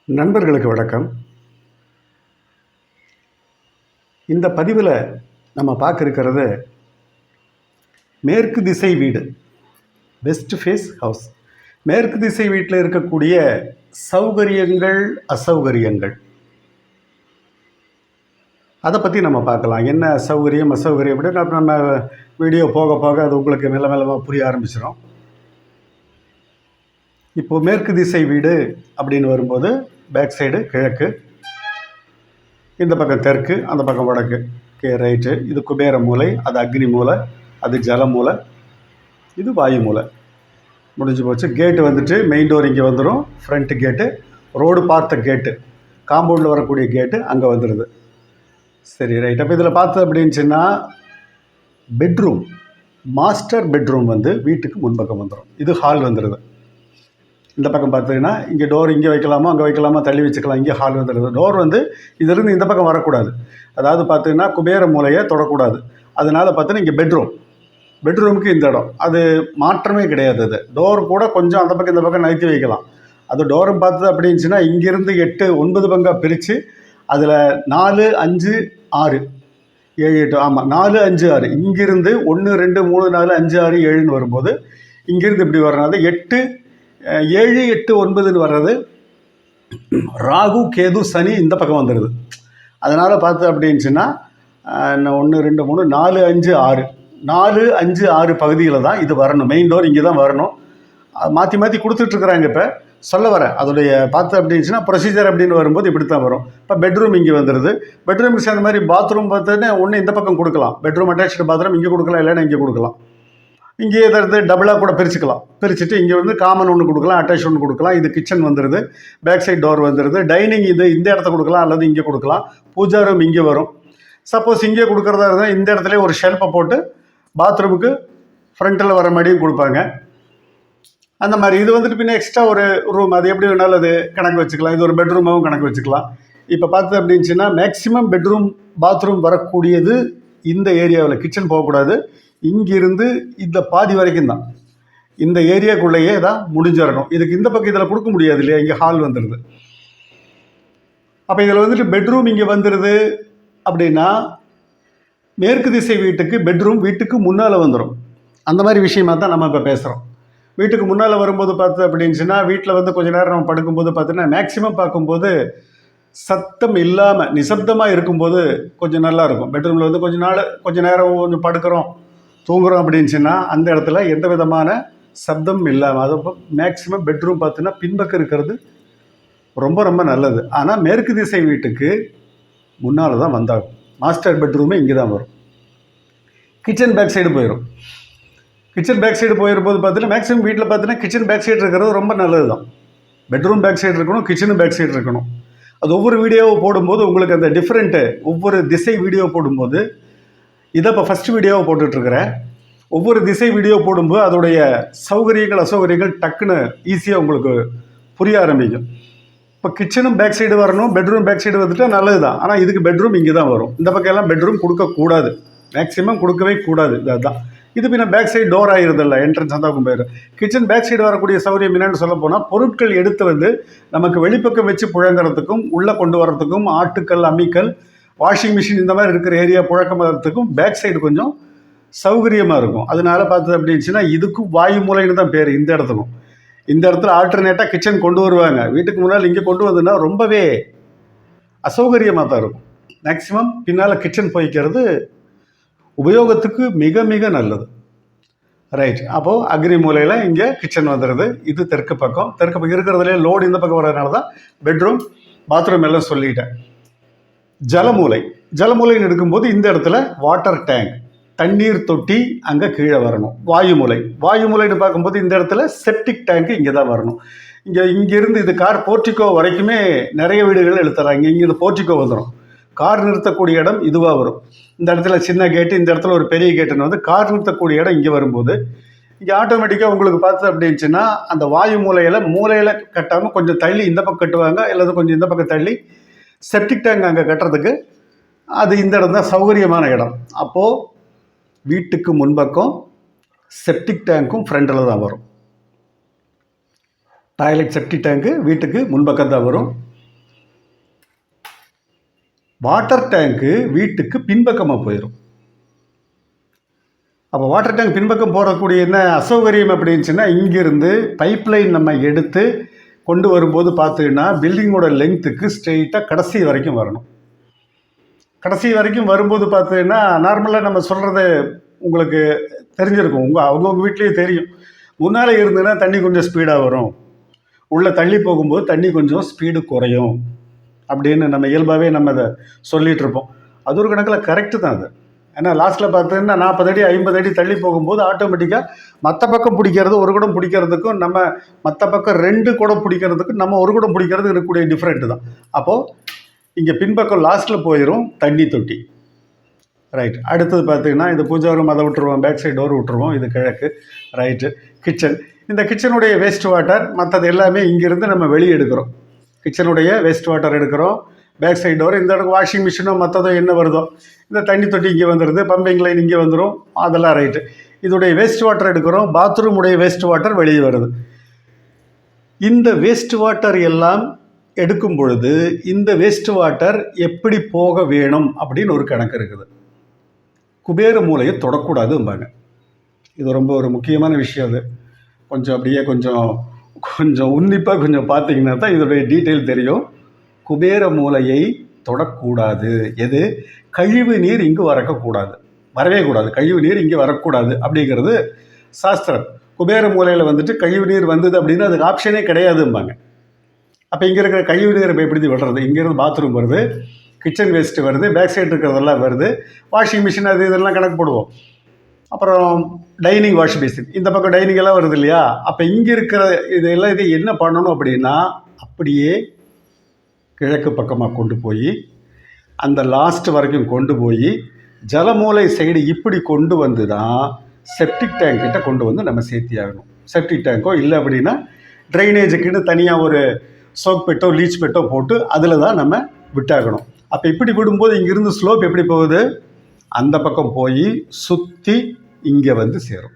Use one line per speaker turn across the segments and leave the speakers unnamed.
நண்பர்களுக்கு வணக்கம். இந்த பதிவில் நம்ம பார்க்க இருக்கிறது மேற்கு திசை வீடு, வெஸ்ட் ஃபேஸ் ஹவுஸ். மேற்கு திசை வீட்டில் இருக்கக்கூடிய சௌகரியங்கள், அசௌகரியங்கள், அதை பற்றி நம்ம பார்க்கலாம். என்ன சௌகரியம் அசௌகரியம் அப்படின்னு நம்ம வீடியோ போக போக அது உங்களுக்கு மெல்ல மெல்லமாக புரிய ஆரம்பிச்சிடும். இப்போது மேற்கு திசை வீடு அப்படின்னு வரும்போது பேக் சைடு கிழக்கு, இந்த பக்கம் தெற்கு, அந்த பக்கம் வடக்கு, ரைட்டு. இது குபேர மூலை, அது அக்னி மூலை, அது ஜல மூலை, இது வாயு மூலை. முடிஞ்சு போச்சு. கேட்டு வந்துட்டு மெயின் டோர் இங்கே வந்துடும். ஃப்ரண்ட்டு கேட்டு, ரோடு பார்த்த கேட்டு, காம்பவுண்டில் வரக்கூடிய கேட்டு அங்கே வந்துடுது. சரி, ரைட். அப்போ இதில் பார்த்தது அப்படின்னுச்சுன்னா பெட்ரூம், மாஸ்டர் பெட்ரூம் வந்து வீட்டுக்கு முன்பக்கம் வந்துடும். இது ஹால் வந்துடுது. இந்த பக்கம் பார்த்தீங்கன்னா இங்கே டோர் இங்கே வைக்கலாமா அங்கே வைக்கலாமா தள்ளி வச்சுக்கலாம். இங்கே ஹால் வந்துடுது. டோர் வந்து இதிலிருந்து இந்த பக்கம் வரக்கூடாது. அதாவது பார்த்தீங்கன்னா குபேர மூலையை தொடக்கூடாது. அதனால் பார்த்தீங்கன்னா இங்கே பெட்ரூமுக்கு இந்த இடம் அது மாற்றமே கிடையாது. அது டோர் கூட கொஞ்சம் அந்த பக்கம் இந்த பக்கம் நகர்த்தி வைக்கலாம். அது டோரும் பார்த்தது அப்படின்னுச்சுன்னா இங்கேருந்து 8 9 பங்காக பிரித்து அதில் 4 5 6 7 8 ஆமாம் 4 5 6 இங்கிருந்து 1 2 3 4 5 6 7ன்னு வரும்போது இங்கிருந்து இப்படி வர்றதுனால 8 7 8 9ன்னு வர்றது ராகு கேது சனி இந்த பக்கம் வந்துடுது. அதனால் பார்த்து அப்படின்னுச்சுன்னா 1 2 3 4 5 6 4 5 6 பகுதியில் தான் இது வரணும். மெயின் டோர் இங்கே தான் வரணும். மாற்றி மாற்றி கொடுத்துட்ருக்குறாங்க. இப்போ சொல்ல வரேன் அதோடைய பார்த்து அப்படின்னுச்சுன்னா ப்ரொசீஜர் அப்படின்னு வரும்போது இப்படி தான் வரும். இப்போ பெட்ரூம் இங்கே வந்துடுது. பெட்ரூமுக்கு சேர்ந்த மாதிரி பாத்ரூம் பார்த்தோன்னே ஒன்று இந்த பக்கம் கொடுக்கலாம். பெட்ரூம் அட்டாச்சு பாத்ரூம் இங்கே கொடுக்கலாம், இல்லைன்னா இங்கே கொடுக்கலாம். இங்கே எதாவது டபுளாக கூட பிரிச்சுட்டு இங்கே வந்து காமன் ஒன்று கொடுக்கலாம், அட்டாச் ஒன்று கொடுக்கலாம். இது கிச்சன் வந்துடுது. பேக் சைட் டோர் வந்துடுது. டைனிங் இது இந்த இடத்த கொடுக்கலாம், அல்லது இங்கே கொடுக்கலாம். பூஜா ரூம் இங்கே வரும். சப்போஸ் இங்கே கொடுக்குறதா இருந்தால் இந்த இடத்துல ஒரு ஷெல்ஃபை போட்டு பாத்ரூமுக்கு ஃப்ரண்ட்டில் வர மாதிரியும் கொடுப்பாங்க. அந்த மாதிரி இது வந்துட்டு பின்ன எக்ஸ்ட்ரா ஒரு ரூம், அது எப்படி வேணாலும் அது கணக்கு வச்சுக்கலாம். இது ஒரு பெட்ரூமாகவும் கணக்கு வச்சுக்கலாம். இப்போ பார்த்தது அப்படின்னுச்சுன்னா மேக்ஸிமம் பெட்ரூம் பாத்ரூம் வரக்கூடியது இந்த ஏரியாவில். கிச்சன் போகக்கூடாது. இங்கிருந்து இந்த பாதி வரைக்கும் தான், இந்த ஏரியாக்குள்ளேயே தான் முடிஞ்சிடணும். இதுக்கு இந்த பக்கம் இதில் கொடுக்க முடியாது இல்லையா, இங்கே ஹால் வந்துடுது. அப்போ இதில் வந்துட்டு பெட்ரூம் இங்கே வந்துடுது அப்படின்னா மேற்கு திசை வீட்டுக்கு பெட்ரூம் வீட்டுக்கு முன்னால் வந்துடும். அந்த மாதிரி விஷயமாக தான் நம்ம இப்போ பேசுகிறோம். வீட்டுக்கு முன்னால் வரும்போது பார்த்து அப்படின்னுச்சுன்னா வீட்டில் வந்து கொஞ்சம் நேரம் நம்ம படுக்கும்போது பார்த்தீங்கன்னா மேக்ஸிமம் பார்க்கும்போது சத்தம் இல்லாமல் நிசப்தமாக இருக்கும்போது கொஞ்சம் நல்லா இருக்கும். பெட்ரூமில் வந்து கொஞ்சம் நேரம் கொஞ்சம் படுக்கிறோம் தூங்குறோம் அப்படின்னுச்சுன்னா அந்த இடத்துல எந்த விதமான சப்தம் இல்லாமல், அது மேக்ஸிமம் பெட்ரூம் பார்த்தீங்கன்னா பின்பக்கம் இருக்கிறது ரொம்ப ரொம்ப நல்லது. ஆனால் மேற்கு திசை வீட்டுக்கு முன்னால் தான் வந்தாகும். மாஸ்டர் பெட்ரூமே இங்கே தான் வரும். கிச்சன் பேக் சைடு போயிடும். கிச்சன் பேக் சைடு போயிருப்போது பார்த்தீங்கன்னா மேக்ஸிமம் வீட்டில் பார்த்தீங்கன்னா கிச்சன் பேக் சைடு இருக்கிறது ரொம்ப நல்லது தான். பெட்ரூம் பேக் சைடு இருக்கணும், கிச்சனும் பேக் சைடு இருக்கணும். அது ஒவ்வொரு வீடியோவை போடும்போது உங்களுக்கு அந்த டிஃப்ரெண்ட்டு ஒவ்வொரு திசை வீடியோ போடும்போது, இதை இப்போ ஃபஸ்ட்டு வீடியோவை போட்டுட்ருக்கிறேன். ஒவ்வொரு திசை வீடியோ போடும்போது அதோடைய சௌகரியங்கள் அசௌகரியங்கள் டக்குன்னு ஈஸியாக உங்களுக்கு புரிய ஆரம்பிக்கும். இப்போ கிச்சனும் பேக் சைடு வரணும், பெட்ரூம் பேக் சைடு வந்துட்டால் நல்லது தான். ஆனால் இதுக்கு பெட்ரூம் இங்கே தான் வரும். இந்த பக்கம் எல்லாம் பெட்ரூம் கொடுக்கக்கூடாது, மேக்ஸிமம் கொடுக்கவே கூடாது. இதுதான் இது பின்ன பேக் சைடு டோர் ஆகிருதில்ல, என்ட்ரன்ஸ் அந்த போயிடும். கிச்சன் பேக் சைடு வரக்கூடிய சௌகரியம் என்னென்னு சொல்ல போனால் பொருட்கள் எடுத்து வந்து நமக்கு வெளிப்பக்கம் வச்சு புழங்குறதுக்கும் உள்ளே கொண்டு வரத்துக்கும், ஆட்டுக்கல் அம்மிக்கல் வாஷிங் மிஷின் இந்த மாதிரி இருக்கிற ஏரியா புழக்கம் வரத்துக்கும் பேக் சைடு கொஞ்சம் சௌகரியமாக இருக்கும். அதனால பார்த்தது அப்படின்னுச்சுன்னா இதுக்கும் வாயு மூலைன்னு தான் பேர். இந்த இடத்துக்கும் இந்த இடத்துல ஆல்டர்னேட்டாக கிச்சன் கொண்டு வருவாங்க. வீட்டுக்கு முன்னால் இங்கே கொண்டு வந்ததுன்னா ரொம்பவே அசௌகரியமாக தான் இருக்கும். மேக்ஸிமம் பின்னால் கிச்சன் போய்க்கிறது உபயோகத்துக்கு மிக மிக நல்லது. ரைட். அப்போது அக்னி மூலையில் இங்கே கிச்சன் வந்துடுது. இது தெற்கு பக்கம் இருக்கிறதுலே லோடு இந்த பக்கம் வர்றதுனால தான் பெட்ரூம் பாத்ரூம் எல்லாம் சொல்லிட்டேன். ஜலமூலைன்னு எடுக்கும்போது இந்த இடத்துல வாட்டர் டேங்க், தண்ணீர் தொட்டி அங்கே கீழே வரணும். வாயுமூலைன்னு பார்க்கும்போது இந்த இடத்துல செப்டிக் டேங்க்கு இங்கே தான் வரணும். இங்கேருந்து இது கார் போர்ட்டிகோ வரைக்குமே நிறைய வீடுகள் எடுத்துறாங்க. இங்கே போர்ட்டிகோ வந்துடும். கார் நிறுத்தக்கூடிய இடம் இதுவாக வரும். இந்த இடத்துல சின்ன கேட்டு, இந்த இடத்துல ஒரு பெரிய கேட்டுன்னு வந்து கார் நிறுத்தக்கூடிய இடம் இங்கே வரும்போது இங்கே ஆட்டோமேட்டிக்காக உங்களுக்கு பார்த்து அப்படின்னுச்சுன்னா அந்த வாயு மூலையில் கட்டாமல் கொஞ்சம் தள்ளி இந்த பக்கம் கட்டுவாங்க, அல்லது கொஞ்சம் இந்த பக்கம் தள்ளி செப்டிக் டேங்க் அங்கே கட்டுறதுக்கு அது இந்த இடம் தான் சௌகரியமான இடம். அப்போது வீட்டுக்கு முன்பக்கம் செப்டிக் டேங்க்கும் ஃப்ரண்டில் தான் வரும். டாய்லெட் செப்டிக் டேங்க்கு வீட்டுக்கு முன்பக்கம் தான் வரும். வாட்டர் டேங்க்கு வீட்டுக்கு பின்பக்கமாக போயிடும். அப்போ வாட்டர் டேங்க் பின்பக்கம் போகக்கூடிய என்ன அசௌகரியம் அப்படின்னுச்சுன்னா, இங்கேருந்து பைப் லைன் நம்ம எடுத்து கொண்டு வரும்போது பார்த்தீங்கன்னா பில்டிங்கோட லெங்க்த்துக்கு ஸ்ட்ரெயிட்டாக கடைசி வரைக்கும் வரணும். கடைசி வரைக்கும் வரும்போது பார்த்தீங்கன்னா நார்மலாக நம்ம சொல்கிறது உங்களுக்கு தெரிஞ்சிருக்கும், அவங்கவுங்க வீட்லேயே தெரியும். முன்னால் இருந்ததுன்னா தண்ணி கொஞ்சம் ஸ்பீடாக வரும், உள்ளே தள்ளி போகும்போது தண்ணி கொஞ்சம் ஸ்பீடு குறையும் அப்படின்னு நம்ம இயல்பாகவே நம்ம அதை சொல்லிகிட்டு இருப்போம். அது ஒரு கணக்கில் கரெக்டு தான் அது. ஏன்னா லாஸ்ட்டில் பார்த்தீங்கன்னா 40 அடி 50 அடி தள்ளி போகும்போது ஆட்டோமேட்டிக்காக மற்ற பக்கம் பிடிக்கிறது ஒரு குடம் பிடிக்கிறதுக்கும் நம்ம மற்ற பக்கம் 2 குடம் பிடிக்கிறதுக்கும் நம்ம ஒரு குடம் பிடிக்கிறது இருக்கக்கூடிய டிஃப்ரெண்ட்டு தான். அப்போது இங்கே பின்பக்கம் லாஸ்ட்டில் போயிடும் தண்ணி தொட்டி. ரைட். அடுத்தது பார்த்தீங்கன்னா இந்த பூஜா ரூம் அதை விட்டுருவோம், பேக் சைடு டோர் விட்டுருவோம், இது கிழக்கு. ரைட்டு. கிச்சன். இந்த கிச்சனுடைய வேஸ்ட் வாட்டர் மற்றது எல்லாமே இங்கேருந்து நம்ம வெளியே எடுக்கிறோம். கிச்சனுடைய வேஸ்ட் வாட்டர் எடுக்கிறோம், பேக் சைடு டோர், இந்த இடத்துக்கு வாஷிங் மிஷினோ மற்றதோ என்ன வருதோ இந்த தண்ணி தொட்டி இங்கே வந்துடுது, பம்பிங் லைன் இங்கே வந்துடும், அதெல்லாம் ரைட்டு. இதோடைய வேஸ்ட் வாட்டர் எடுக்கிறோம், பாத்ரூமுடைய வேஸ்ட் வாட்டர் வெளியே வருது. இந்த வேஸ்ட் வாட்டர் எல்லாம் எடுக்கும் பொழுது இந்த வேஸ்ட் வாட்டர் எப்படி போக வேணும் அப்படின்னு ஒரு கணக்கு இருக்குது. குபேர மூலையை தொடக்கூடாதும்பாங்க. இது ரொம்ப ஒரு முக்கியமான விஷயம். அது கொஞ்சம் அப்படியே கொஞ்சம் உன்னிப்பாக கொஞ்சம் பார்த்தீங்கன்னா தான் இதோடைய டீட்டெயில் தெரியும். குபேர மூலையை தொடக்கூடாது. எது? கழிவு நீர் இங்கு வரவே கூடாது. கழிவு நீர் இங்கே வரக்கூடாது அப்படிங்கிறது சாஸ்திரம். குபேர மூலையில் வந்துட்டு கழிவு நீர் வந்தது அப்படின்னா அதுக்கு ஆப்ஷனே கிடையாதும்பாங்க. அப்போ இங்கே இருக்கிற கழிவு நீரை எப்படி விடுறது? இங்கேருந்து பாத்ரூம் வருது, கிச்சன் வேஸ்ட்டு வருது, பேக் சைடு இருக்கிறதெல்லாம் வருது, வாஷிங் மிஷின் அது இதெல்லாம் கணக்கு போடுவோம். அப்புறம் டைனிங் வாஷ் பேசின், இந்த பக்கம் டைனிங் எல்லாம் வருது இல்லையா? அப்போ இங்கே இருக்கிற இதெல்லாம் இது என்ன பண்ணணும் அப்படின்னா அப்படியே கிழக்கு பக்கமாக கொண்டு போய் அந்த லாஸ்ட் வரைக்கும் கொண்டு போய் ஜலமூலை சைடு இப்படி கொண்டு வந்து தான் செப்டிக் டேங்க் கிட்ட கொண்டு வந்து நம்ம சேர்த்தி ஆகணும். செப்டிக் டேங்கோ இல்லை அப்படின்னா ட்ரைனேஜுக்குன்னு தனியாக ஒரு சோக் பெட்டோ லீச் பெட்டோ போட்டு அதில் தான் நம்ம விட்டாகணும். அப்போ இப்படி விடும்போது இங்கேருந்து ஸ்லோப் எப்படி போகுது? அந்த பக்கம் போய் சுற்றி இங்கே வந்து சேரும்.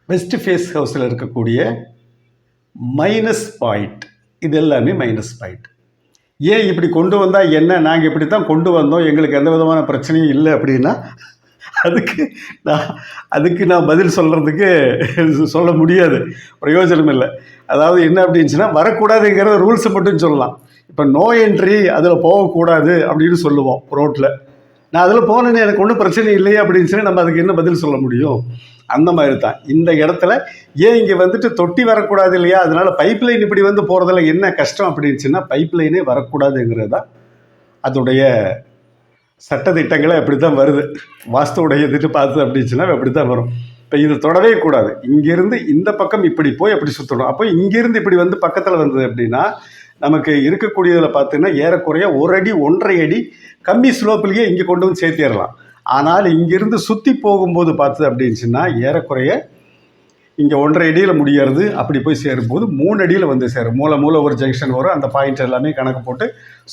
வெஸ்ட் ஃபேஸ் ஹவுஸில் இருக்கக்கூடிய மைனஸ் பாயிண்ட், இது எல்லாமே மைனஸ் பாயிண்ட். ஏன் இப்படி கொண்டு வந்தால் என்ன, நாங்கள் இப்படி தான் கொண்டு வந்தோம், எங்களுக்கு எந்த விதமான பிரச்சனையும் இல்லை அப்படின்னா அதுக்கு நான் பதில் சொல்கிறதுக்கு சொல்ல முடியாது, பிரயோஜனம் இல்லை. அதாவது என்ன அப்படின்னுச்சுன்னா வரக்கூடாதுங்கிற ரூல்ஸை மட்டும் சொல்லலாம். இப்போ நோ என்ட்ரி அதில் போகக்கூடாது அப்படின்னு சொல்லுவோம் ரோட்டில். நான் அதில் போனேன்னு எனக்கு ஒன்றும் பிரச்சனை இல்லையே அப்படின்னு சொல்லி நம்ம அதுக்கு என்ன பதில் சொல்ல முடியும்? அந்த மாதிரி தான் இந்த இடத்துல ஏன் இங்கே வந்துட்டு தொட்டி வரக்கூடாது இல்லையா, அதனால் பைப் லைன் இப்படி வந்து போகிறதுல என்ன கஷ்டம் அப்படின்னுச்சுன்னா பைப் லைனே வரக்கூடாதுங்கிறது தான் அதோடைய சட்டத்திட்டங்களே அப்படி தான் வருது. வாஸ்துவுடைய இதுட்டு பார்த்து அப்படின்னுச்சுன்னா அப்படி தான் வரும். இப்போ இது தொடவே கூடாது. இங்கேருந்து இந்த பக்கம் இப்படி போய் அப்படி சுற்றணும். அப்போ இங்கேருந்து இப்படி வந்து பக்கத்தில் வந்தது அப்படின்னா நமக்கு இருக்கக்கூடியதில் பார்த்தீங்கன்னா ஏறக்குறைய 1 அடி 1.5 அடி கம்மி ஸ்லோப்லேயே இங்கே கொண்டு வந்து சேர்த்திடலாம். ஆனால் இங்கேருந்து சுற்றி போகும்போது பார்த்தது அப்படின்னுச்சுன்னா ஏறக்குறைய இங்கே 1.5 அடியில் முடியறது, அப்படி போய் சேரும்போது 3 அடியில் வந்து சேரும். மூளை ஒரு ஜங்ஷன் வரும், அந்த பாயிண்ட் எல்லாமே கணக்கு போட்டு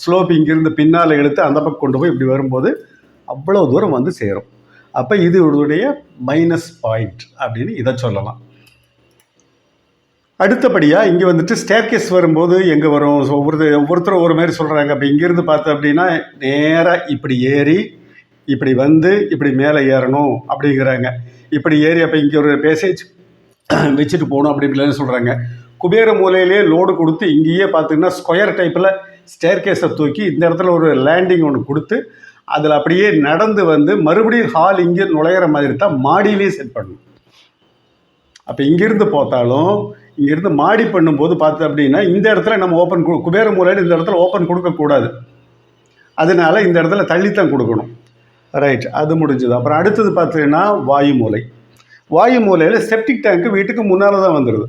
ஸ்லோப் இங்கேருந்து பின்னால் எடுத்து அந்த பக்கம் கொண்டு போய் இப்படி வரும்போது அவ்வளோ தூரம் வந்து சேரும். அப்போ இது உடைய மைனஸ் பாயிண்ட் அப்படின்னு இதை சொல்லலாம். அடுத்தபடியாக இங்கே வந்துட்டு ஸ்டேர்கேஸ் வரும்போது எங்கே வரும்? ஒவ்வொருத்தரும் ஒரு மாதிரி சொல்கிறாங்க. அப்போ இங்கேருந்து பார்த்தோம் அப்படின்னா நேராக இப்படி ஏறி இப்படி வந்து இப்படி மேலே ஏறணும் அப்படிங்கிறாங்க. இப்படி ஏறி அப்போ இங்கே ஒரு பேசேஜ் வச்சுட்டு போகணும் அப்படின்னு சொல்கிறாங்க. குபேர மூலையிலே லோடு கொடுத்து இங்கேயே பார்த்தீங்கன்னா ஸ்கொயர் டைப்பில் ஸ்டேர்கேஸை தூக்கி இந்த இடத்துல ஒரு லேண்டிங் ஒன்று கொடுத்து அதில் அப்படியே நடந்து வந்து மறுபடியும் ஹால் இங்கே நுழையிற மாதிரி தான் மாடியிலே செட் பண்ணணும். அப்போ இங்கேருந்து பார்த்தாலும் இங்கேருந்து மாடி பண்ணும்போது பார்த்து அப்படின்னா இந்த இடத்துல நம்ம ஓப்பன் குபேர மூலையில் இந்த இடத்துல ஓப்பன் கொடுக்கக்கூடாது. அதனால இந்த இடத்துல தள்ளித்தான் கொடுக்கணும். ரைட், அது முடிஞ்சது. அப்புறம் அடுத்தது பார்த்தீங்கன்னா வாயு மூலை. வாயு மூலையில் செப்டிக் டேங்க்கு வீட்டுக்கு முன்னால் தான் வந்துடுது.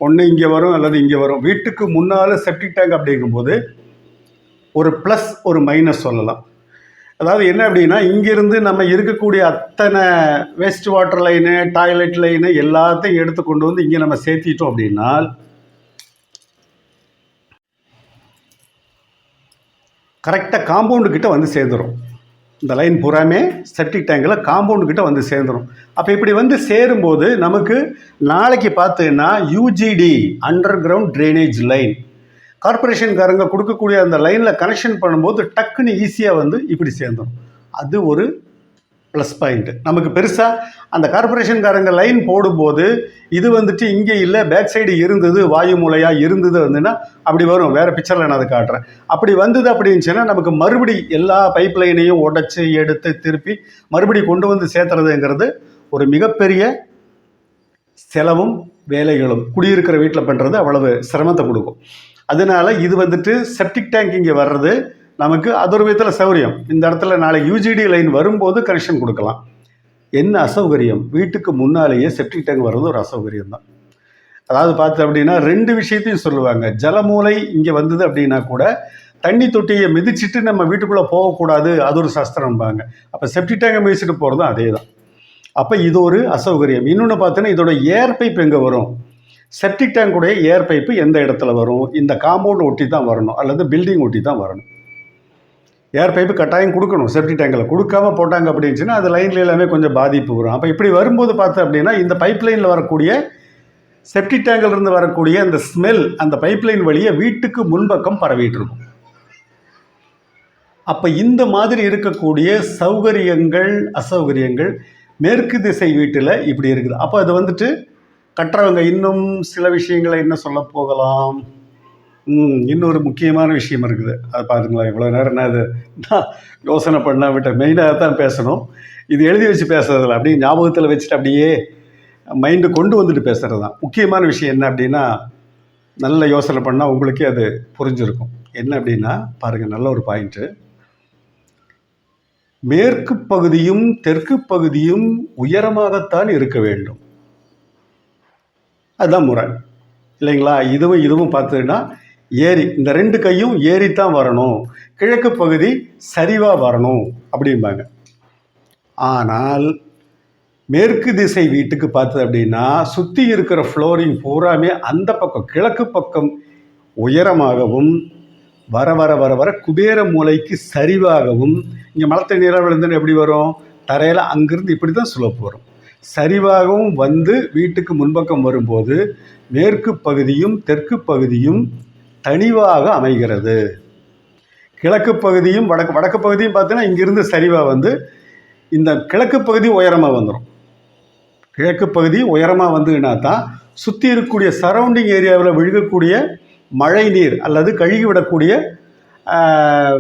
ஒன்று இங்கே வரும் அல்லது இங்கே வரும். வீட்டுக்கு முன்னால் செப்டிக் டேங்க் அப்படிங்கும்போது ஒரு ப்ளஸ் ஒரு மைனஸ் சொல்லலாம். அதாவது என்ன அப்படின்னா இங்கேருந்து நம்ம இருக்கக்கூடிய அத்தனை waste water line toilet line எல்லாத்தையும் எடுத்து கொண்டு வந்து இங்கே நம்ம சேர்த்திட்டோம் அப்படின்னா கரெக்டாக காம்பவுண்டு கிட்ட வந்து சேர்ந்துடும். இந்த லைன் பூராமே செப்டிக் டேங்கில் காம்பவுண்டு கிட்ட வந்து சேர்ந்துடும். அப்போ இப்படி வந்து சேரும்போது நமக்கு நாளைக்கு பார்த்தீங்கன்னா UGD underground drainage line கார்பரேஷன்காரங்க கொடுக்கக்கூடிய அந்த லைனில் கனெக்ஷன் பண்ணும்போது டக்குன்னு ஈஸியாக வந்து இப்படி சேர்ந்துடும். அது ஒரு ப்ளஸ் பாயிண்ட்டு. நமக்கு பெருசாக அந்த கார்பரேஷன்காரங்க லைன் போடும்போது இது வந்துட்டு இங்கே இல்லை, பேக் சைடு இருந்தது, வாயு மூலையாக இருந்தது வந்துன்னா அப்படி வரும். வேறு பிக்சரில் நான் அதை காட்டுறேன். அப்படி வந்தது அப்படின்னுச்சுன்னா நமக்கு மறுபடி எல்லா பைப் லைனையும் உடைச்சி எடுத்து திருப்பி மறுபடி கொண்டு வந்து சேர்த்துறதுங்கிறது ஒரு மிகப்பெரிய செலவும் வேலைகளும். குடியிருக்கிற வீட்டில் பண்ணுறது அவ்வளவு சிரமத்தை கொடுக்கும். அதனால இது வந்துட்டு செப்டிக் டேங்க் இங்கே வர்றது நமக்கு அது ஒரு விதத்தில் சௌகரியம். இந்த இடத்துல நாளைக்கு யூஜிடி லைன் வரும்போது கனெக்ஷன் கொடுக்கலாம். என்ன அசௌகரியம், வீட்டுக்கு முன்னாலேயே செப்டிக் டேங்க் வர்றது ஒரு அசௌகரியம் தான். அதாவது பார்த்து அப்படின்னா 2 விஷயத்தையும் சொல்லுவாங்க. ஜலமூலை இங்கே வந்தது அப்படின்னா கூட தண்ணி தொட்டியை மிதிச்சுட்டு நம்ம வீட்டுக்குள்ளே போகக்கூடாது, அது ஒரு சாஸ்திரம்பாங்க. அப்போ செப்டிக் டேங்கை மிதிச்சுட்டு போகிறதும் அதே தான். அப்போ இது ஒரு அசௌகரியம். இன்னொன்று பார்த்தீங்கன்னா இதோட ஏர் பைப் எங்கே வரும், செப்டிக் டேங்குடைய ஏர் பைப்பு எந்த இடத்துல வரும், இந்த காம்பவுண்ட் ஒட்டி தான் வரணும் அல்லது பில்டிங் ஒட்டி தான் வரணும். ஏர் பைப்பு கட்டாயம் கொடுக்கணும். செப்டிக் டேங்கில் கொடுக்காம போட்டாங்க அப்படின்னுச்சுன்னா அது லைனில் எல்லாமே கொஞ்சம் பாதிப்பு வரும். அப்போ இப்படி வரும்போது பார்த்து அப்படின்னா இந்த பைப் லைனில் வரக்கூடிய செப்டிக் டேங்கில் இருந்து வரக்கூடிய அந்த ஸ்மெல் அந்த பைப் லைன் வழியே வீட்டுக்கு முன்பக்கம் பரவிட்டு இருக்கும். அப்போ இந்த மாதிரி இருக்கக்கூடிய சௌகரியங்கள் அசௌகரியங்கள் மேற்கு திசை வீட்டில் இப்படி இருக்குது. அப்போ அது வந்துட்டு கட்டுறவங்க இன்னும் சில விஷயங்களை என்ன சொல்ல போகலாம். இன்னொரு முக்கியமான விஷயம் இருக்குது. அது பாருங்களா, இவ்வளோ நேரம் நான் யோசனை பண்ண விட்ட மெயினாக தான் பேசணும். இது எழுதி வச்சு பேசுறதில்ல, அப்படியே ஞாபகத்தில் வச்சுட்டு அப்படியே மைண்டு கொண்டு வந்துட்டு பேசுகிறது தான். முக்கியமான விஷயம் என்ன அப்படின்னா, நல்ல யோசனை பண்ணால் உங்களுக்கே அது புரிஞ்சிருக்கும். என்ன அப்படின்னா பாருங்கள், நல்ல ஒரு பாயிண்ட்டு. மேற்கு பகுதியும் தெற்கு பகுதியும் உயரமாகத்தான் இருக்க வேண்டும், அதுதான் முறை இல்லைங்களா. இதுவும் பார்த்தீங்கன்னா ஏரி, இந்த 2 கையும் ஏறித்தான் வரணும், கிழக்கு பகுதி சரிவாக வரணும் அப்படிம்பாங்க. ஆனால் மேற்கு திசை வீட்டுக்கு பார்த்தது அப்படின்னா சுற்றி இருக்கிற ஃப்ளோரிங் பூராமே அந்த பக்கம் கிழக்கு பக்கம் உயரமாகவும் வர வர வர வர குபேர மூலைக்கு சரிவாகவும், இங்கே மழை தண்ணீராக விழுந்துன்னு எப்படி வரும், தரையில் அங்கிருந்து இப்படி தான் ஸ்லோப் வரும், சரிவாகவும் வந்து வீட்டுக்கு முன்பக்கம் வரும்போது மேற்கு பகுதியும் தெற்கு பகுதியும் தனிவாக அமைகிறது. கிழக்கு பகுதியும் வடக்கு பகுதியும் பார்த்தீங்கன்னா இங்கிருந்து சரிவாக வந்து இந்த கிழக்கு பகுதி உயரமாக வந்துடும். கிழக்கு பகுதி உயரமாக வந்துன்னா தான் சுற்றி இருக்கக்கூடிய சரௌண்டிங் ஏரியாவில் விழுகக்கூடிய மழை நீர் அல்லது கழுகி விடக்கூடிய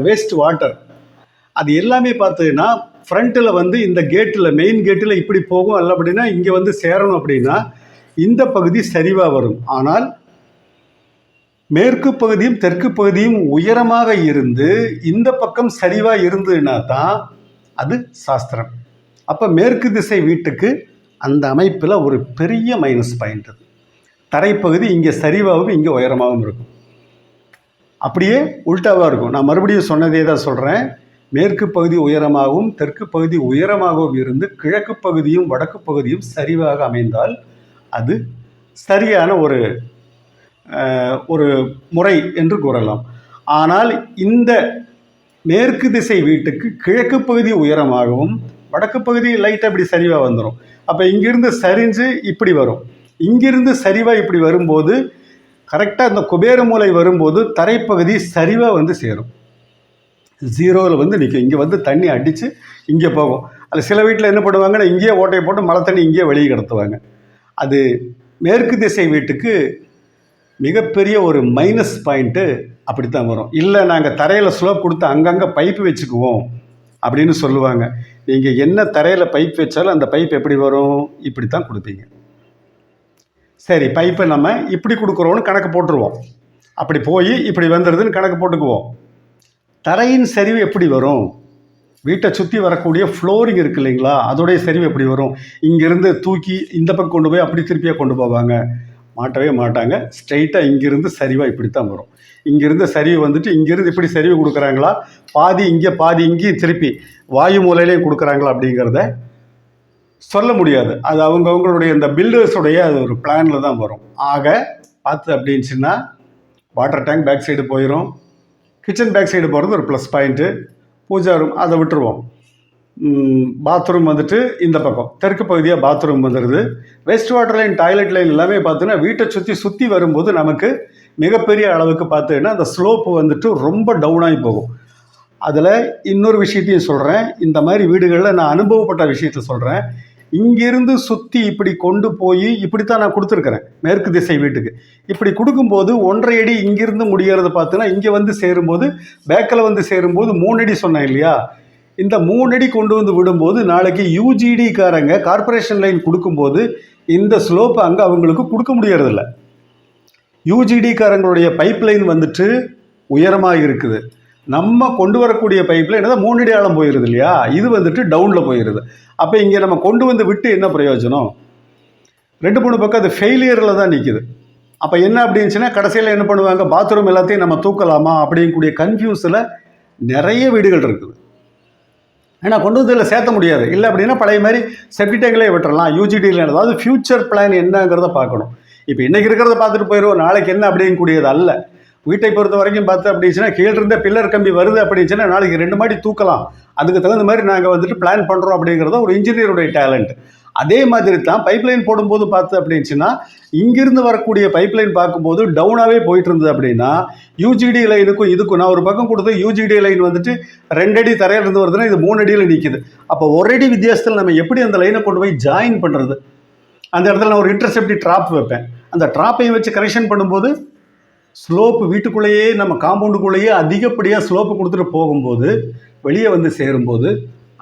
வேஸ்ட் வாட்டர் அது எல்லாமே பார்த்தீங்கன்னா ஃப்ரண்ட்டில் வந்து இந்த கேட்டில் மெயின் கேட்டில் இப்படி போகும். அல்ல அப்படின்னா இங்கே வந்து சேரணும் அப்படின்னா இந்த பகுதி சரிவாக வரும். ஆனால் மேற்கு பகுதியும் தெற்கு பகுதியும் உயரமாக இருந்து இந்த பக்கம் சரிவாக இருந்ததுன்னா தான் அது சாஸ்திரம். அப்போ மேற்கு திசை வீட்டுக்கு அந்த அமைப்பில் ஒரு பெரிய மைனஸ் பாயிண்ட். அது தரைப்பகுதி இங்கே சரிவாகவும் இங்கே உயரமாகவும் இருக்கும், அப்படியே உல்டாவாக இருக்கும். நான் மறுபடியும் சொன்னதே தான் சொல்கிறேன். மேற்கு பகுதி உயரமாகவும் தெற்கு பகுதி உயரமாகவும் இருந்து கிழக்கு பகுதியும் வடக்கு பகுதியும் சரிவாக அமைந்தால் அது சரியான ஒரு முறை என்று கூறலாம். ஆனால் இந்த மேற்கு திசை வீட்டுக்கு கிழக்கு பகுதி உயரமாகவும் வடக்கு பகுதி லைட்டாக இப்படி சரிவாக வந்துடும். அப்போ இங்கிருந்து சரிஞ்சு இப்படி வரும், இங்கிருந்து சரிவாக இப்படி வரும்போது கரெக்டாக இந்த குபேர மூலை வரும்போது தரைப்பகுதி சரிவாக வந்து சேரும், 0ல் வந்து நிற்கும். இங்கே வந்து தண்ணி அடித்து இங்கே போகும். அது சில வீட்டில் என்ன பண்ணுவாங்கன்னா இங்கேயே ஓட்டையை போட்டு மழை தண்ணி இங்கேயே வெளியே கிடத்துவாங்க. அது மேற்கு திசை வீட்டுக்கு மிகப்பெரிய ஒரு மைனஸ் பாயிண்ட்டு அப்படித்தான் வரும். இல்லை நாங்கள் தரையில் ஸ்லோப் கொடுத்து அங்கங்கே பைப்பு வச்சுக்குவோம் அப்படின்னு சொல்லுவாங்க. நீங்கள் என்ன தரையில் பைப் வச்சாலும் அந்த பைப் எப்படி வரும், இப்படி தான் கொடுப்பீங்க. சரி, பைப்பை நம்ம இப்படி கொடுக்குறோன்னு கணக்கு போட்டுருவோம், அப்படி போய் இப்படி வந்துடுதுன்னு கணக்கு போட்டுக்குவோம். தரையின் சரிவு எப்படி வரும், வீட்டை சுற்றி வரக்கூடிய ஃப்ளோரிங் இருக்குது இல்லைங்களா, அதோடைய சரிவு எப்படி வரும். இங்கேருந்து தூக்கி இந்த பக்கம் கொண்டு போய் அப்படி திருப்பியாக கொண்டு போவாங்க, மாட்டவே மாட்டாங்க. ஸ்ட்ரைட்டாக இங்கேருந்து சரிவாக இப்படி தான் வரும். இங்கேருந்து சரிவு வந்துட்டு இங்கேருந்து இப்படி சரிவு கொடுக்குறாங்களா, பாதி இங்கே பாதி இங்கேயும் திருப்பி வாயு மூலையிலையும் கொடுக்குறாங்களா அப்படிங்கிறத சொல்ல முடியாது. அது அவங்களுடைய இந்த பில்டர்ஸுடைய அது ஒரு பிளானில் தான் வரும். ஆக பார்த்து அப்படின்னுச்சுன்னா வாட்டர் டேங்க் பேக் சைடு போயிடும், கிச்சன் பேக் சைடு போகிறது ஒரு ப்ளஸ் பாயிண்ட்டு, பூஜா ரூம் அதை விட்டுருவோம். பாத்ரூம் வந்துட்டு இந்த பக்கம் தெற்கு பகுதியாக பாத்ரூம் வந்துடுது. Waste water line, toilet line எல்லாமே பார்த்தீங்கன்னா வீட்டை சுற்றி வரும்போது நமக்கு மிகப்பெரிய அளவுக்கு பார்த்தீங்கன்னா அந்த ஸ்லோப்பு வந்துட்டு ரொம்ப டவுனாகி போகும். அதில் இன்னொரு விஷயத்தையும் சொல்கிறேன். இந்த மாதிரி வீடுகளில் நான் அனுபவப்பட்ட விஷயத்த சொல்கிறேன். இங்கிருந்து சுற்றி இப்படி கொண்டு போய் இப்படித்தான் நான் கொடுத்துருக்குறேன் மேற்கு திசை வீட்டுக்கு. இப்படி கொடுக்கும்போது 1.5 அடி இங்கிருந்து முடிகிறது பார்த்தீங்கன்னா இங்கே வந்து சேரும்போது பேக்கில் வந்து சேரும்போது 3 அடி சொன்னேன் இல்லையா? இந்த 3 அடி கொண்டு வந்து விடும்போது நாளைக்கு யூஜிடிக்காரங்க கார்பரேஷன் லைன் கொடுக்கும்போது இந்த ஸ்லோப் அங்கே அவங்களுக்கு கொடுக்க முடியறதில்ல. யூஜிடிக்காரங்களுடைய பைப் லைன் வந்துட்டு உயரமாக இருக்குது. நம்ம கொண்டு வரக்கூடிய பைப் லைன் தான் 3 அடி ஆழம் போயிடுது இல்லையா? இது வந்துட்டு டவுனில் போயிடுது. அப்போ இங்கே நம்ம கொண்டு வந்து விட்டு என்ன பிரயோஜனம்? 2-3 பக்கம் அது ஃபெயிலியரில் தான் நிற்கிது. அப்போ என்ன அப்படின்னுச்சுன்னா கடைசியில் என்ன பண்ணுவாங்க, பாத்ரூம் எல்லாத்தையும் நம்ம தூக்கலாமா அப்படிங்கக்கூடிய கன்ஃபியூஸில் நிறைய வீடுகள் இருக்குது. ஏன்னா கொண்டு வந்து இதில் சேர்த்த முடியாது. இல்லை அப்படின்னா பழைய மாதிரி செப்டி டேங்க்லேயே விட்டுறலாம். யூஜிடியில் அதாவது ஃபியூச்சர் பிளான் என்னங்கிறத பார்க்கணும். இப்போ இன்றைக்கி இருக்கிறத பார்த்துட்டு போயிடுவோம், நாளைக்கு என்ன அப்படிங்கக்கூடியது அல்ல. வீட்டை பொறுத்த வரைக்கும் பார்த்து அப்படின்னுச்சுன்னா கீழிருந்த பில்லர் கம்பி வருது அப்படின்னுச்சுன்னா நாளைக்கு 2 மாடி தூக்கலாம், அதுக்கு தகுந்த மாதிரி நாங்கள் வந்துட்டு பிளான் பண்ணுறோம் அப்படிங்கிறத ஒரு இன்ஜினியருடைய டேலண்ட். அதே மாதிரி தான் பைப்லைன் போடும்போது பார்த்து அப்படின்னுச்சுன்னா இங்கிருந்து வரக்கூடிய பைப்லைன் பார்க்கும்போது டவுனாகவே போயிட்டு இருந்தது அப்படின்னா யூஜிடி லைனுக்கும் இதுக்கும் நான் ஒரு பக்கம் கொடுத்து யூஜிடி லைன் வந்துட்டு 2 அடி தரையிலிருந்து வருதுன்னா இது 3 அடியில் நிற்கிது. அப்போ ஒரு அடி வித்தியாசத்தில் நம்ம எப்படி அந்த லைனை கொண்டு போய் ஜாயின் பண்ணுறது? அந்த இடத்துல நான் ஒரு இன்டர்செப்டி ட்ராப் வைப்பேன். அந்த ட்ராப்பையும் வச்சு கரெக்ஷன் பண்ணும்போது ஸ்லோப்பு வீட்டுக்குள்ளேயே நம்ம காம்பவுண்டுக்குள்ளேயே அதிகப்படியாக ஸ்லோப்பு கொடுத்துட்டு போகும்போது வெளியே வந்து சேரும்போது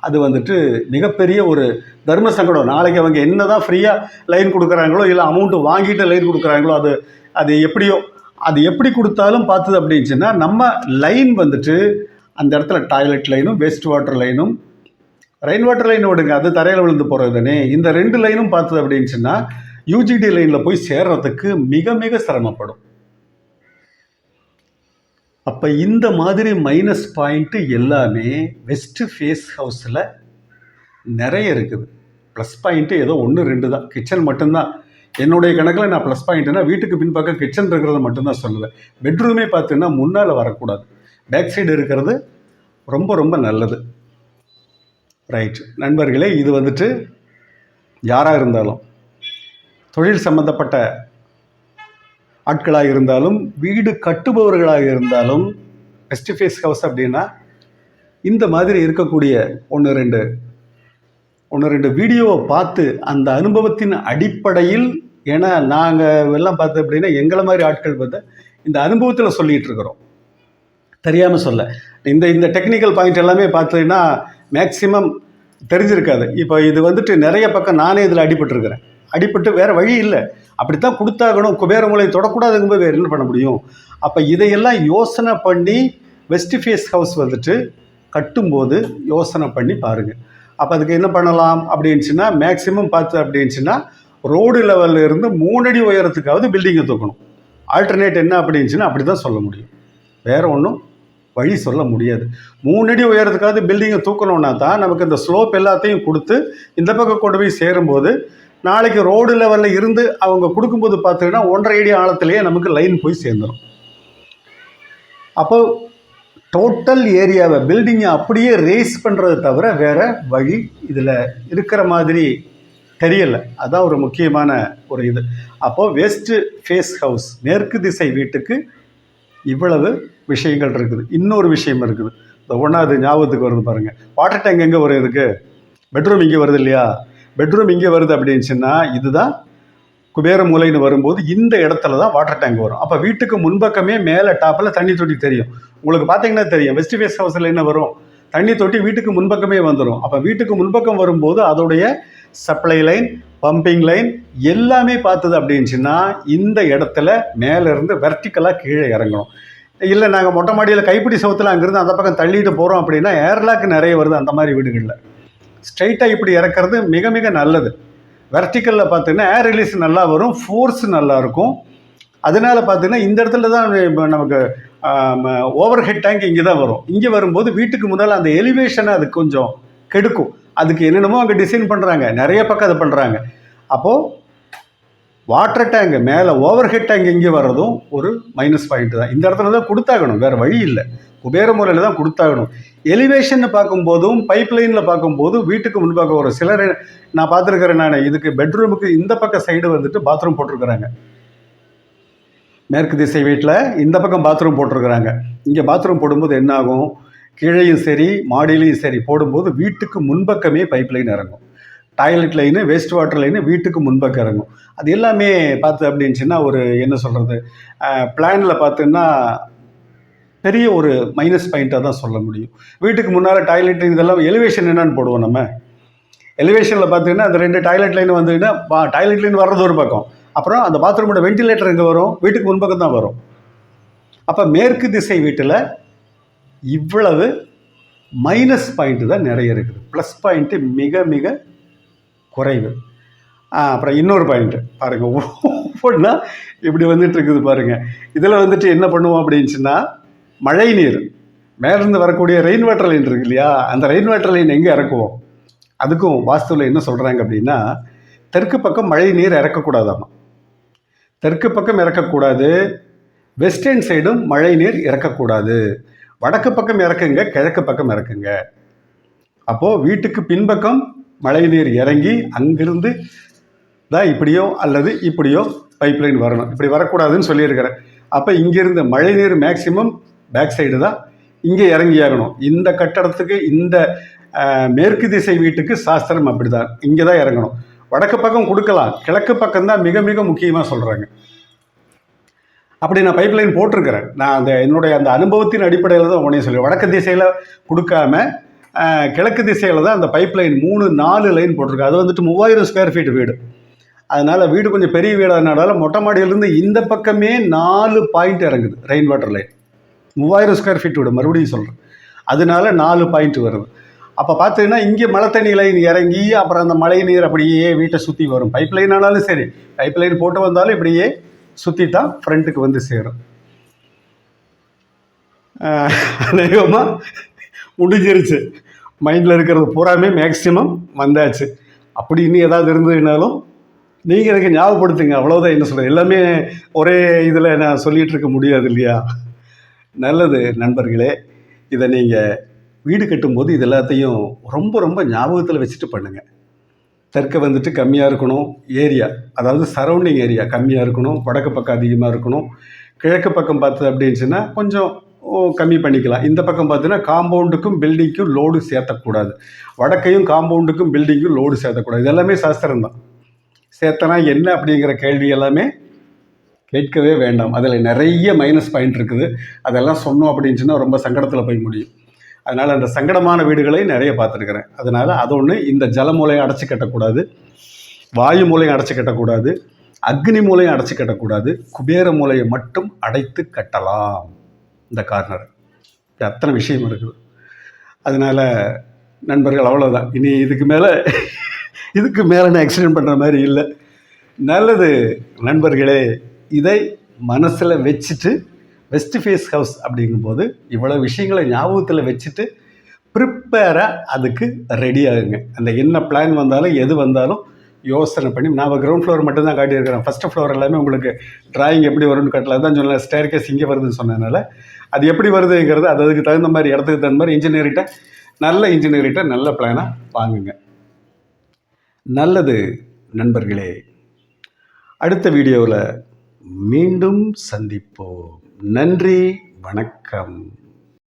அது வந்துட்டு மிகப்பெரிய ஒரு தர்ம சங்கடம். நாளைக்கு அவங்க என்ன தான் ஃப்ரீயாக லைன் கொடுக்குறாங்களோ இல்லை அமௌண்ட்டு வாங்கிட்டு லைன் கொடுக்குறாங்களோ அது எப்படியோ அது எப்படி கொடுத்தாலும் பார்த்தது அப்படின்னுச்சுன்னா நம்ம லைன் வந்துட்டு அந்த இடத்துல டாய்லெட் லைனும் வேஸ்ட் வாட்டர் லைனும் ரெயின் வாட்டர் லைன் விடுங்க, அது தரையில் விழுந்து போகிறது தானே. இந்த 2 லைனும் பார்த்தது அப்படின்னுச்சுன்னா யூஜிடி லைனில் போய் சேர்றதுக்கு மிக மிக சிரமப்படும். அப்போ இந்த மாதிரி மைனஸ் பாயிண்ட்டு எல்லாமே வெஸ்ட் ஃபேஸ் ஹவுஸில் நிறைய இருக்குது. ப்ளஸ் பாயிண்ட்டு ஏதோ 1-2 தான். கிச்சன் மட்டும்தான் என்னுடைய கணக்கில் நான் ப்ளஸ் பாயிண்ட்டுனா வீட்டுக்கு பின்பக்கம் கிச்சன் இருக்கிறத மட்டும்தான் சொல்லுவேன். பெட்ரூமே பார்த்தீங்கன்னா முன்னால் வரக்கூடாது, பேக் சைடு இருக்கிறது ரொம்ப ரொம்ப நல்லது. ரைட் நண்பர்களே, இது வந்துட்டு யாராக இருந்தாலும் தொழில் சம்பந்தப்பட்ட ஆட்களாக இருந்தாலும் வீடு கட்டுபவர்களாக இருந்தாலும் வெஸ்ட் ஃபேஸ் ஹவுஸ் அப்படின்னா இந்த மாதிரி இருக்கக்கூடிய 1-2 வீடியோவை பார்த்து அந்த அனுபவத்தின் அடிப்படையில், ஏன்னா நாங்கள் எல்லாம் பார்த்து அப்படின்னா எங்களை மாதிரி ஆட்கள் பார்த்து இந்த அனுபவத்தில் சொல்லிகிட்டு இருக்கிறோம், தெரியாமல் சொல்ல. இந்த டெக்னிக்கல் பாயிண்ட் எல்லாமே பார்த்தீங்கன்னா மேக்சிமம் தெரிஞ்சிருக்காது. இப்போ இது வந்துட்டு நிறைய பக்கம் நானே இதில் அடிபட்டு வேறு வழி இல்லை, அப்படித்தான் கொடுத்தாகணும். குபேரமூலை தொடக்கூடாதுங்கும்போது வேறு என்ன பண்ண முடியும்? அப்போ இதையெல்லாம் யோசனை பண்ணி வெஸ்ட் ஃபேஸ் ஹவுஸ் வந்துட்டு கட்டும்போது யோசனை பண்ணி பாருங்கள். அப்போ அதுக்கு என்ன பண்ணலாம் அப்படின்னுச்சுன்னா மேக்சிமம் பார்த்து அப்படின்னுச்சுன்னா ரோடு லெவலில் இருந்து 3 அடி உயரத்துக்காவது பில்டிங்கை தூக்கணும். ஆல்டர்னேட் என்ன அப்படின்னுச்சுன்னா அப்படி தான் சொல்ல முடியும், வேறு ஒன்றும் வழி சொல்ல முடியாது. 3 அடி உயரத்துக்காவது பில்டிங்கை தூக்கணுன்னா தான் நமக்கு இந்த ஸ்லோப் எல்லாத்தையும் கொடுத்து இந்த பக்கம் கொண்டு போய் சேரும்போது நாளைக்கு ரோடு லெவலில் இருந்து அவங்க கொடுக்கும்போது பார்த்தீங்கன்னா 1.5 அடி ஆழத்திலேயே நமக்கு லைன் போய் சேர்ந்துடும். அப்போ டோட்டல் ஏரியாவை பில்டிங்கை அப்படியே ரேஸ் பண்ணுறதை தவிர வேறு வழி இதில் இருக்கிற மாதிரி தெரியலை. அதுதான் ஒரு முக்கியமான ஒரு இது. அப்போது வெஸ்ட் ஃபேஸ் ஹவுஸ் மேற்கு திசை வீட்டுக்கு இவ்வளவு விஷயங்கள் இருக்குது. இன்னொரு விஷயம் இருக்குது, இந்த 1வது ஞாபகத்துக்கு வருது பாருங்கள். வாட்டர் டேங்க் எங்கே வரும்? இதுக்கு பெட்ரூம் இங்கே வருது இல்லையா? பெட்ரூம் இங்கே வருது அப்படின்னுச்சுன்னா இதுதான் குபேர மூலைன்னு வரும்போது இந்த இடத்துல தான் வாட்டர் டேங்க் வரும். அப்போ வீட்டுக்கு முன்பக்கமே மேலே டாப்பில் தண்ணி தொட்டி தெரியும். உங்களுக்கு பார்த்தீங்கன்னா தெரியும் வெஸ்ட் ஃபேஸ் ஹவுஸில் என்ன வரும், தண்ணி தொட்டி வீட்டுக்கு முன்பக்கமே வந்துடும். அப்போ வீட்டுக்கு முன்பக்கம் வரும்போது அதோடைய சப்ளை லைன், பம்பிங் லைன் எல்லாமே பார்த்தது அப்படின்னுச்சுன்னா இந்த இடத்துல மேலேருந்து வெர்டிக்கலாக கீழே இறங்கணும். இல்லை நாங்கள் மொட்டை மாடியில் கைப்பிடி சவுத்தில் அங்கேருந்து அந்த பக்கம் தள்ளிட்டு போகிறோம் அப்படின்னா ஏர்லாக் நிறைய வருது. அந்த மாதிரி வீடுகளில் ஸ்ட்ரைட்டாக இப்படி இறக்கிறது மிக மிக நல்லது. வெர்டிக்கலில் பார்த்தீங்கன்னா ஏர் ரிலீஸ் நல்லா வரும், ஃபோர்ஸ் நல்லாயிருக்கும். அதனால் பார்த்தீங்கன்னா இந்த இடத்துல தான் நமக்கு ஓவர் ஹெட் டேங்க் இங்கே தான் வரும். இங்கே வரும்போது வீட்டுக்கு முன்னால் அந்த எலிவேஷனை அது கொஞ்சம் கெடுக்கும். அதுக்கு என்னென்னமோ அங்கே டிசைன் பண்ணுறாங்க, நிறைய பக்கம் அதை பண்ணுறாங்க. அப்போது வாட்டர் டேங்க் மேலே ஓவர் ஹெட் டேங்க் இங்கே வர்றதும் ஒரு மைனஸ் பாயிண்ட் தான். இந்த இடத்துல தான் கொடுத்தாகணும், வேறு வழி இல்லை. குபேர முறையில் தான் கொடுத்தாகணும். எலிவேஷன் பார்க்கும்போதும் பைப் லைனில் பார்க்கும்போதும் வீட்டுக்கு முன்பாக ஒரு சிலர் நான் பார்த்துருக்கிறேன். நான் இதுக்கு பெட்ரூமுக்கு இந்த பக்கம் சைடு வந்துட்டு பாத்ரூம் போட்டிருக்கிறாங்க. மேற்கு திசை வீட்டில் இந்த பக்கம் பாத்ரூம் போட்டிருக்கிறாங்க. இங்கே பாத்ரூம் போடும்போது என்ன ஆகும், கீழையும் சரி மாடியிலையும் சரி போடும்போது வீட்டுக்கு முன்பக்கமே பைப் லைன் இறங்கும். Toilet line, waste water line வீட்டுக்கு முன்பக்கம் இறங்கும். அது எல்லாமே பார்த்து அப்படின்னுச்சுன்னா ஒரு என்ன சொல்கிறது, பிளானில் பார்த்துன்னா பெரிய ஒரு மைனஸ் பாயிண்ட்டாக தான் சொல்ல முடியும். வீட்டுக்கு முன்னால் டாய்லெட் லைன் இதெல்லாம் எலிவேஷன் என்னன்னு போடுவோம் நம்ம. எலிவேஷனில் பார்த்தீங்கன்னா அந்த 2 டாய்லெட் லைன் வந்துன்னா டாய்லெட் லைன் வர்றது ஒரு பக்கம், அப்புறம் அந்த பாத்ரூமோட வென்டிலேட்டர் எங்கே வரும், வீட்டுக்கு முன்பக்கம் தான் வரும். அப்போ மேற்கு திசை வீட்டில் இவ்வளவு மைனஸ் பாயிண்ட்டு தான் நிறைய இருக்குது. ப்ளஸ் பாயிண்ட்டு மிக மிக குறைவு. அப்புறம் இன்னொரு பாயிண்ட்டு பாருங்கள், ஒவ்வொன்றா இப்படி வந்துட்டு இருக்குது பாருங்கள். இதில் வந்துட்டு என்ன பண்ணுவோம் அப்படின்னுச்சுன்னா, மழை நீர் மேலேருந்து வரக்கூடிய ரெயின் வாட்டர் லைன் இருக்கு இல்லையா, அந்த ரெயின் வாட்டர் லைன் எங்கே இறக்குவோம், அதுக்கும் வாஸ்துவில் என்ன சொல்கிறாங்க அப்படின்னா, தெற்கு பக்கம் மழை நீர் இறக்கக்கூடாதாமா. தெற்கு பக்கம் இறக்கக்கூடாது, வெஸ்டர்ன் சைடும் மழை நீர் இறக்கக்கூடாது. வடக்கு பக்கம் இறக்குங்க, கிழக்கு பக்கம் இறக்குங்க. அப்போது வீட்டுக்கு பின்பக்கம் மழை நீர் இறங்கி அங்கிருந்து தான் இப்படியோ அல்லது இப்படியோ பைப்லைன் வரணும். இப்படி வரக்கூடாதுன்னு சொல்லியிருக்கிறேன். அப்போ இங்கேருந்து மழை நீர் மேக்சிமம் பேக் சைடு தான் இங்கே இறங்கியாகணும். இந்த கட்டடத்துக்கு இந்த மேற்கு திசை வீட்டுக்கு சாஸ்திரம் அப்படி தான், இங்கே தான் இறங்கணும். வடக்கு பக்கம் கொடுக்கலாம், கிழக்கு பக்கம்தான் மிக மிக முக்கியமாக சொல்கிறாங்க. அப்படி நான் பைப்லைன் போட்டிருக்கிறேன். நான் அந்த என்னுடைய அந்த அனுபவத்தின் அடிப்படையில் தான் உடனே சொல்லி, வடக்கு திசையில் கொடுக்காம கிழக்கு திசையில் தான் அந்த பைப்லைன் 3-4 லைன் போட்டிருக்கேன். அது வந்துட்டு 3000 ஸ்கொயர் ஃபீட் வீடு. அதனால் வீடு கொஞ்சம் பெரிய வீடானால மொட்டை மாடியிலேருந்து இந்த பக்கமே 4 பாயிண்ட் இறங்குது rain water line. 3000 square feet வீடு, மறுபடியும் சொல்கிறேன். அதனால 4 பாயிண்ட் வருது. அப்போ பார்த்தீங்கன்னா இங்கே மழை தண்ணி லைன் இறங்கி அப்புறம் அந்த மழை நீர் அப்படியே வீட்டை சுற்றி வரும். பைப் லைன் ஆனாலும் சரி, பைப் லைன் போட்டு வந்தாலும் இப்படியே சுற்றி தான் ஃப்ரண்ட்டுக்கு வந்து சேரும். அநேகமாக முடிஞ்சிருச்சு. மைண்டில் இருக்கிறது பூராமே மேக்சிமம் வந்தாச்சு. அப்படி இன்னும் ஏதாவது இருந்ததுனாலும் நீங்கள் எனக்கு ஞாபகப்படுத்துங்க, அவ்வளோதான். என்ன சொல்கிறது, எல்லாமே ஒரே இதில் நான் சொல்லிகிட்டு இருக்க முடியாது இல்லையா. நல்லது நண்பர்களே, இதை நீங்கள் வீடு கட்டும்போது இது எல்லாத்தையும் ரொம்ப ரொம்ப ஞாபகத்தில் வச்சுட்டு பண்ணுங்கள். தெற்க வந்துட்டு கம்மியாக இருக்கணும் ஏரியா, அதாவது சரௌண்டிங் ஏரியா கம்மியாக இருக்கணும். வடக்கு பக்கம் அதிகமாக இருக்கணும். கிழக்கு பக்கம் பார்த்தது அப்படின்னுச்சுன்னா கொஞ்சம் கம்மி பண்ணிக்கலாம். இந்த பக்கம் பார்த்தீங்கன்னா காம்பவுண்டுக்கும் பில்டிங்க்கும் லோடு சேர்த்தக்கூடாது. வடக்கையும் காம்பவுண்டுக்கும் பில்டிங்க்கும் லோடு சேர்த்தக்கூடாது. இதெல்லாமே சாஸ்திரம் தான். சேர்த்தனா என்ன அப்படிங்கிற கேள்வி எல்லாமே கேட்கவே வேண்டாம். அதில் நிறைய மைனஸ் பாயிண்ட் இருக்குது. அதெல்லாம் சொன்னோம் அப்படின்னுச்சுன்னா ரொம்ப சங்கடத்தில் போய் முடியும். அதனால் அந்த சங்கடமான வீடுகளை நிறைய பார்த்துருக்குறேன். அதனால் அது ஒன்று, இந்த ஜல மூலையை அடைச்சி கட்டக்கூடாது, வாயு மூலையை அடைச்சி கட்டக்கூடாது, அக்னி மூலையை அடைச்சி கட்டக்கூடாது. குபேர மூலையை மட்டும் அடைத்து கட்டலாம். இந்த கார்னர் அத்தனை விஷயம் இருக்குது. அதனால் நண்பர்கள் அவ்வளோதான். இனி இதுக்கு மேலே நான் எக்ஸ்டெண்ட் பண்ணுற மாதிரி இல்லை. நல்லது நண்பர்களே, இதை மனசில் வச்சுட்டு வெஸ்ட் ஃபேஸ் ஹவுஸ் அப்படிங்கும்போது இவ்வளோ விஷயங்களை ஞாபகத்தில் வச்சுட்டு ப்ரிப்பேராக அதுக்கு ரெடி ஆகுங்க. அந்த என்ன பிளான் வந்தாலும் எது வந்தாலும் யோசனை பண்ணி, நான் கிரவுண்ட் ஃப்ளோர் மட்டும்தான் காட்டியிருக்கிறேன். ஃபஸ்ட்டு ஃப்ளோர் எல்லாமே உங்களுக்கு டிராயிங் எப்படி வரும்னு கட்டல தான் சொன்னேன். ஸ்டேர் கேஸ் இங்கே வருதுன்னு சொன்னதுனால அது எப்படி வருதுங்கிறது அதுக்கு தகுந்த மாதிரி, இடத்துக்கு தகுந்த மாதிரி நல்ல இன்ஜினியர்கிட்ட நல்ல பிளானாக வாங்குங்க. நல்லது நண்பர்களே, அடுத்த வீடியோவில் மீண்டும் சந்திப்போம். நன்றி, வணக்கம்.